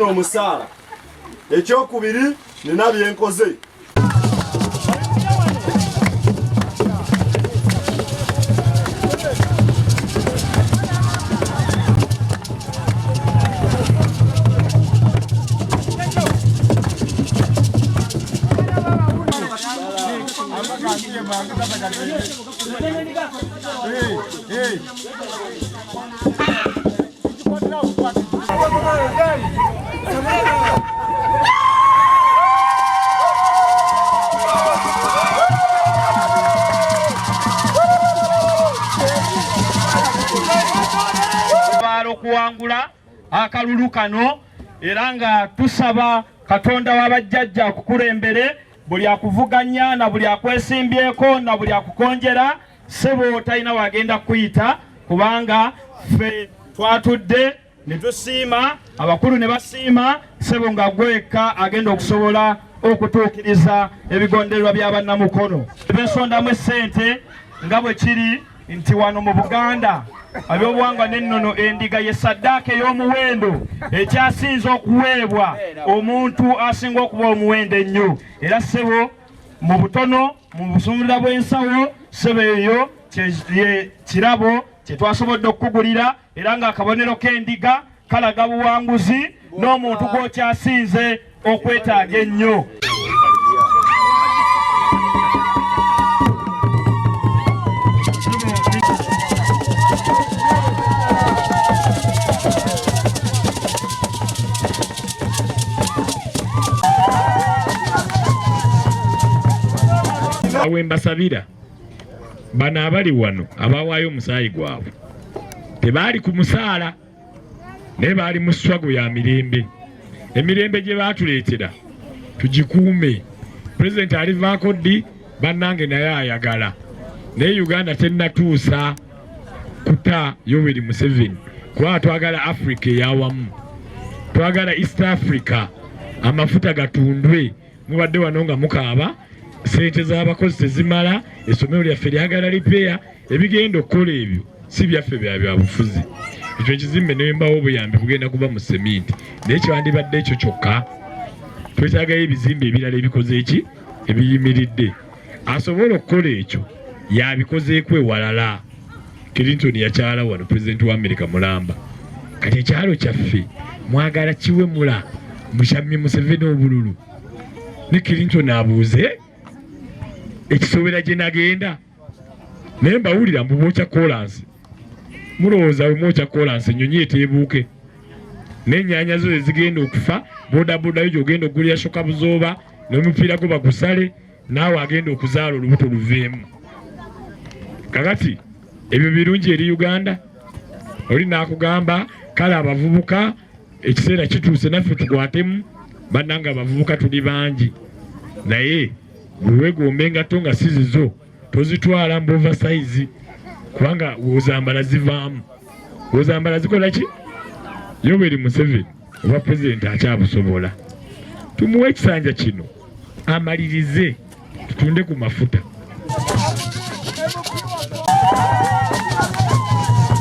omusaala ekyokubiri nina byenkoze okuwangula akalulu kano era nga tusaba Katonda w'abajjajja akukulembere buli akuvuganya na buli akwesimbyeko na buli akukonjera sebo talina wagenda kuyita kubanga ffe twatudde ne tusiima abakulu ne basiima sebo nga gweka agenda okusobola okutuukiriza ebigondererwa by'abannamukono ebensondamu essente nga bwe kiri nti wano mu Buganda ab'obuwangwa n'ennono endiga ye saddaaka ey'omuwendo ekyasinze okuweebwa omuntu asinga okuba omuwendo ennyo era ssebo mu butono mu busumulula bw'ensawo ssebo eyo kirabo kye twasobodde okukugulira era ng'akabonero k'endiga kalaga buwanguzi n'omuntu gw'okyasinze okwetaaga ennyo. Awembasabira bana abali wano abawaayo omusaayi gwabwe tebaali ku musaala naye baali mu sswago ya mirembe. Emirembe gye baatuleetera tugikuume. Pulezidenti alivaako ddi bannange naye ayagala naye Uganda tennatuusa kuta Yoweri Museveni kuba twagala Africa eyawamu, twagala East Africa amafuta gatundwe. Mubadde wano nga mukaaba sente z'abakozi tezimala, essomero lyaffe lyagala lipeya. Ebigenda okukola ebyo si byaffe bya bufuzi. Ekyo ekizimbe ne mbawo obuyambi bugenda kuba mu seminti naye kyandibadde ekyo kyokka. Twetaagayo ebizimbe ebirala ebikoze eki ebiyimiridde. Asobola okukola ekyo yabikozeeko ewalala. Clinton yakyala wano, pulezidenti wa Amerika mulamba. Kati ekyalo kyaffe mwagala kiwemula mukyamye Museveni obululu. Ne Clinton abuuze ekisobera gye nagenda naye mbawulira mbu mwokya kolansi. Mulowooza we mwokya kolansi ennyonyi eteebuuke n'ennyanya zo ezigenda okufa, bodaboda yo gy'ogenda okugulira shoka buzooba n'omupiira go bagusale naawe agenda okuzaala olubuto luveemu. Kakati ebyo birungi eri Uganda? Oli naakugamba kale abavubuka ekiseera kituuse naffe tukwatemu. Bannanga abavubuka tuli bangi naye bwe weegomba engatto nga si zizo tozitwala mu oversize kubanga wozambala zivaamu. Wozambala zikola ki? Yoweri Museveni oba pulezidenti akyabusobola. Tumuwe ekisanja kino amalirize tutunde ku mafuta.